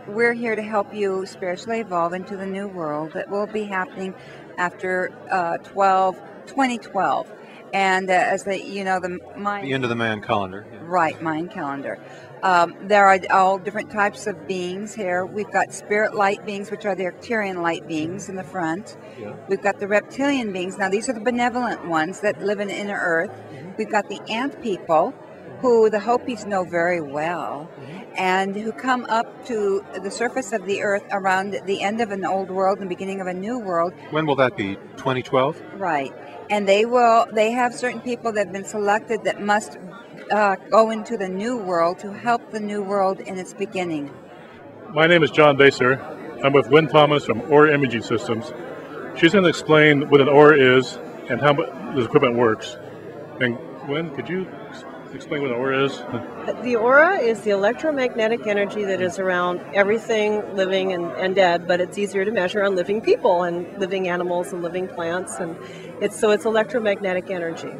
we're here to help you spiritually evolve into the new world that will be happening after 2012. And as the The end of the man calendar. Yeah. right, Mayan calendar. There are all different types of beings here. We've got spirit light beings, which are the Arcturian light beings in the front. Yeah. We've got the reptilian beings. Now, these are the benevolent ones that live in inner earth. We've got the ant people, who the Hopis know very well, and who come up to the surface of the earth around the end of an old world and beginning of a new world. When will that be? 2012? Right. And they have certain people that have been selected that must go into the new world to help the new world in its beginning. My name is John Bessire. I'm with Wynn Thomas from Aura Imaging Systems. She's going to explain what an aura is and how this equipment works. And Wynn, could you explain what an aura is? The aura is the electromagnetic energy that is around everything living and dead, but it's easier to measure on living people and living animals and living plants, and it's electromagnetic energy.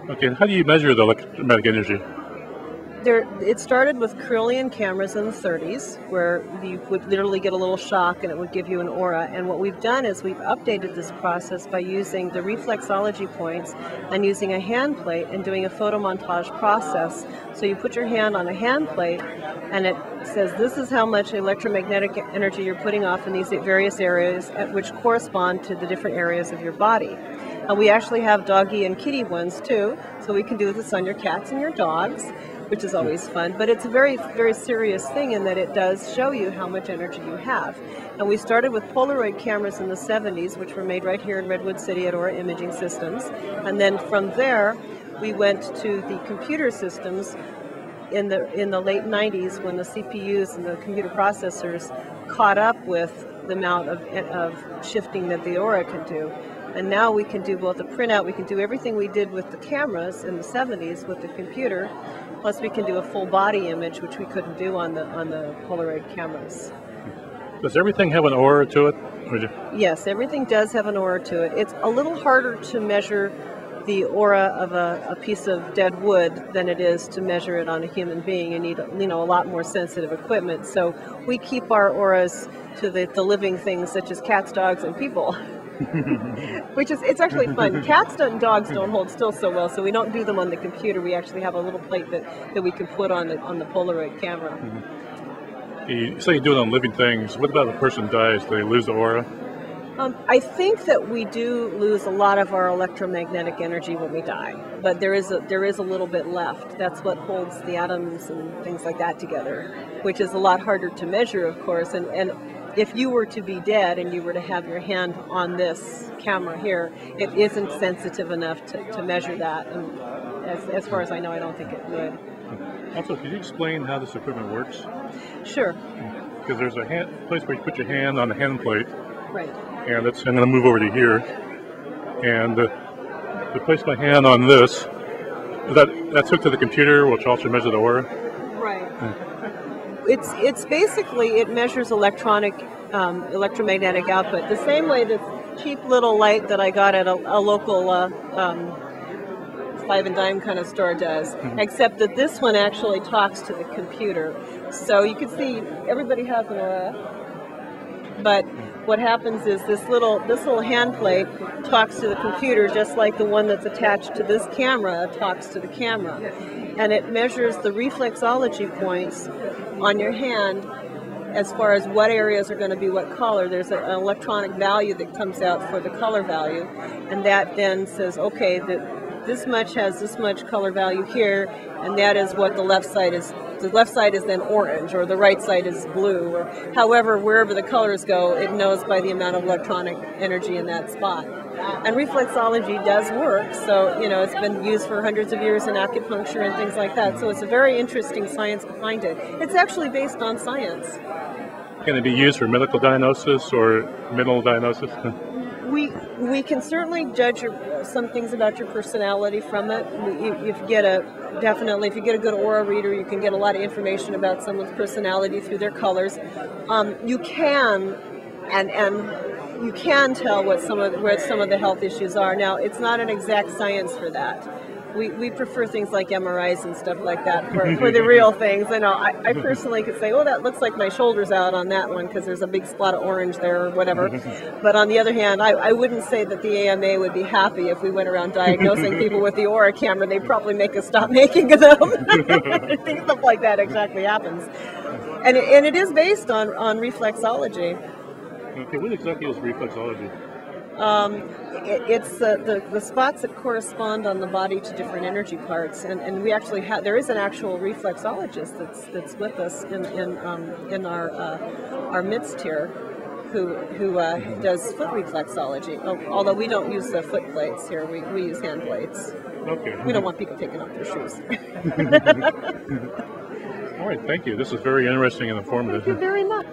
Okay, and how do you measure the electromagnetic energy? It started with Kirlian cameras in the 30s, where you would literally get a little shock and it would give you an aura. And what we've done is we've updated this process by using the reflexology points and using a hand plate and doing a photomontage process. So you put your hand on a hand plate and it says this is how much electromagnetic energy you're putting off in these various areas, which correspond to the different areas of your body. And we actually have doggy and kitty ones too, so we can do this on your cats and your dogs, which is always fun. But it's a very, very serious thing in that it does show you how much energy you have. And we started with Polaroid cameras in the 70s, which were made right here in Redwood City at Aura Imaging Systems. And then from there, we went to the computer systems in the late 90s when the CPUs and the computer processors caught up with the amount of shifting that the aura can do. And now we can do both a printout, we can do everything we did with the cameras in the 70s with the computer, plus we can do a full body image, which we couldn't do on the Polaroid cameras. Does everything have an aura to it? Yes, everything does have an aura to it. It's a little harder to measure the aura of a piece of dead wood than it is to measure it on a human being. You need a lot more sensitive equipment. So we keep our auras to the living things such as cats, dogs, and people. It's actually fun. Cats and dogs don't hold still so well, so we don't do them on the computer. We actually have a little plate that we can put on the Polaroid camera. You say you do it on living things. What about if a person dies? Do they lose the aura? I think that we do lose a lot of our electromagnetic energy when we die, but there is a little bit left. That's what holds the atoms and things like that together, which is a lot harder to measure, of course. And if you were to be dead and you were to have your hand on this camera here, it isn't sensitive enough to measure that. And as far as I know, I don't think it would. Also, could you explain how this equipment works? Sure. Because there's a place where you put your hand on the hand plate. Right. And I'm going to move over to here. And to place my hand on this, that's hooked to the computer, which also measures the aura? Right. It's basically, it measures electromagnetic output. The same way this cheap little light that I got at a local five and dime kind of store does, except that this one actually talks to the computer. So you can see everybody has an aura, but what happens is this little hand plate talks to the computer just like the one that's attached to this camera talks to the camera. And it measures the reflexology points on your hand as far as what areas are going to be what color. There's an electronic value that comes out for the color value, and that then says, okay, this much has this much color value here, and that is what the left side is. The left side is then orange, or the right side is blue, or however, wherever the colors go, it knows by the amount of electronic energy in that spot. And reflexology does work, so it's been used for hundreds of years in acupuncture and things like that. So it's a very interesting science behind it. It's actually based on science. Can it be used for medical diagnosis or mental diagnosis? We can certainly judge some things about your personality from it. If you get a good aura reader, you can get a lot of information about someone's personality through their colors. You can and you can tell where some of the health issues are. Now, it's not an exact science for that. We prefer things like MRIs and stuff like that for the real things. I know I personally could say, oh, that looks like my shoulder's out on that one because there's a big spot of orange there or whatever. But on the other hand, I wouldn't say that the AMA would be happy if we went around diagnosing people with the Aura camera. They'd probably make us stop making them. Stuff like that exactly happens. And it is based on reflexology. Okay, what exactly is reflexology? It's the spots that correspond on the body to different energy parts, and we actually have, there is an actual reflexologist that's with us in our midst here, who does foot reflexology. Although we don't use the foot plates here, we use hand plates. Okay. We don't want people taking off their shoes. All right, thank you. This is very interesting and informative. Thank you very much.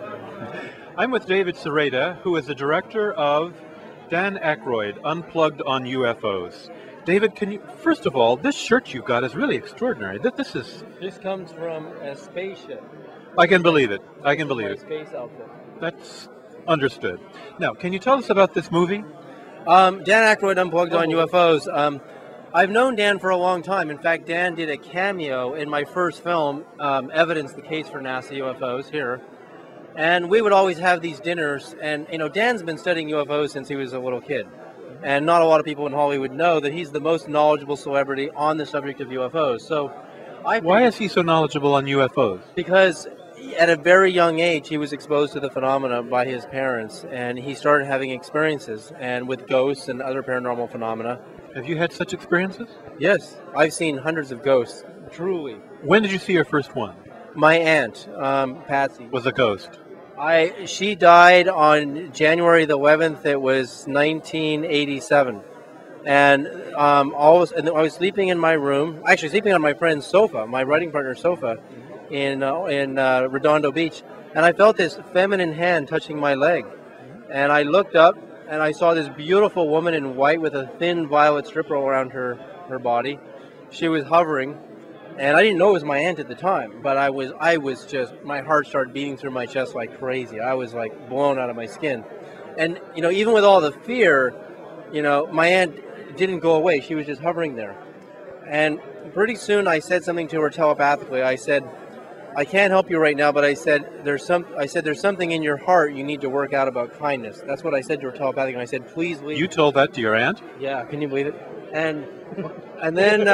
I'm with David Sereda, who is the director of Dan Aykroyd, Unplugged on UFOs. David, can you, first of all, this shirt you've got is really extraordinary. This comes from a spaceship. I can believe it. I can believe My it. space outfit. That's understood. Now, can you tell us about this movie? Dan Aykroyd, Unplugged on UFOs. I've known Dan for a long time. In fact, Dan did a cameo in my first film, Evidence, the Case for NASA UFOs, here. And we would always have these dinners, and Dan's been studying UFOs since he was a little kid. And not a lot of people in Hollywood know that he's the most knowledgeable celebrity on the subject of UFOs. So Why is he so knowledgeable on UFOs? Because at a very young age, he was exposed to the phenomena by his parents, and he started having experiences, and with ghosts and other paranormal phenomena. Have you had such experiences? Yes, I've seen hundreds of ghosts, truly. When did you see your first one? My aunt, Patsy, Was a ghost. She died on January the 11th. It was 1987, and I was sleeping in my room, actually sleeping on my friend's sofa, my writing partner's sofa, in Redondo Beach, and I felt this feminine hand touching my leg, and I looked up and I saw this beautiful woman in white with a thin violet strip roll around her body. She was hovering. And I didn't know it was my aunt at the time, but I was just, my heart started beating through my chest like crazy. I was like blown out of my skin. And, even with all the fear, my aunt didn't go away. She was just hovering there. And pretty soon I said something to her telepathically. I said, I can't help you right now, but I said, there's something in your heart you need to work out about kindness. That's what I said to her telepathically. And I said, please leave. You told that to your aunt? Yeah, can you believe it? And then...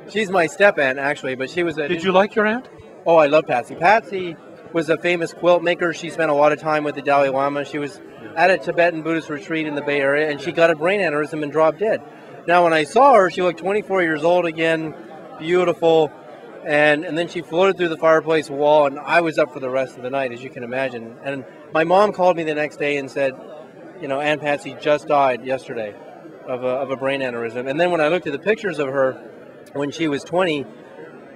She's my step-aunt, actually, but she was a... Did you like your aunt? Oh, I love Patsy. Patsy was a famous quilt maker. She spent a lot of time with the Dalai Lama. She was at a Tibetan Buddhist retreat in the Bay Area, and she got a brain aneurysm and dropped dead. Now, when I saw her, she looked 24 years old again, beautiful, and then she floated through the fireplace wall, and I was up for the rest of the night, as you can imagine. And my mom called me the next day and said, Aunt Patsy just died yesterday of a brain aneurysm. And then when I looked at the pictures of her, when she was 20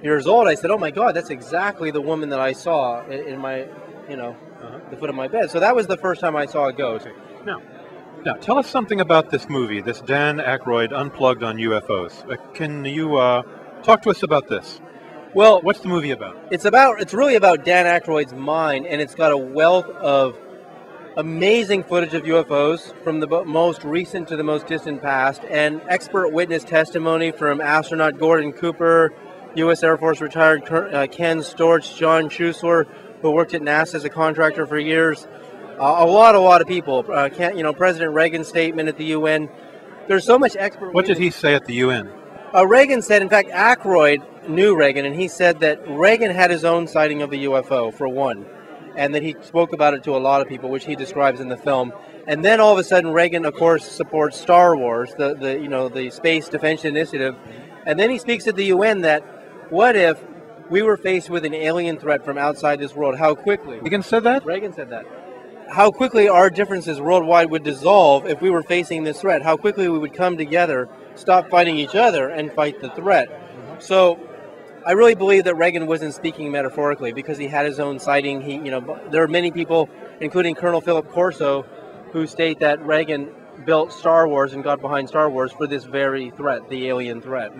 years old, I said, oh my God, that's exactly the woman that I saw in my, the foot of my bed. So that was the first time I saw a ghost. Now, tell us something about this movie, this Dan Aykroyd Unplugged on UFOs. Can you talk to us about this? Well, what's the movie about? It's really about Dan Aykroyd's mind, and it's got a wealth of amazing footage of UFOs from the most recent to the most distant past, and expert witness testimony from astronaut Gordon Cooper, U.S. Air Force retired Ken Storch, John Schuessler, who worked at NASA as a contractor for years. A lot of people. President Reagan's statement at the UN. There's so much expert. What did he say at the UN? Reagan said, in fact, Aykroyd knew Reagan, and he said that Reagan had his own sighting of a UFO, for one, and that he spoke about it to a lot of people, which he describes in the film. And then all of a sudden, Reagan, of course, supports Star Wars, the Space Defense Initiative. And then he speaks at the UN that, what if we were faced with an alien threat from outside this world? How quickly? Reagan said that? Reagan said that. How quickly our differences worldwide would dissolve if we were facing this threat. How quickly we would come together, stop fighting each other, and fight the threat. So I really believe that Reagan wasn't speaking metaphorically, because he had his own sighting. There are many people, including Colonel Philip Corso, who state that Reagan built Star Wars and got behind Star Wars for this very threat, the alien threat.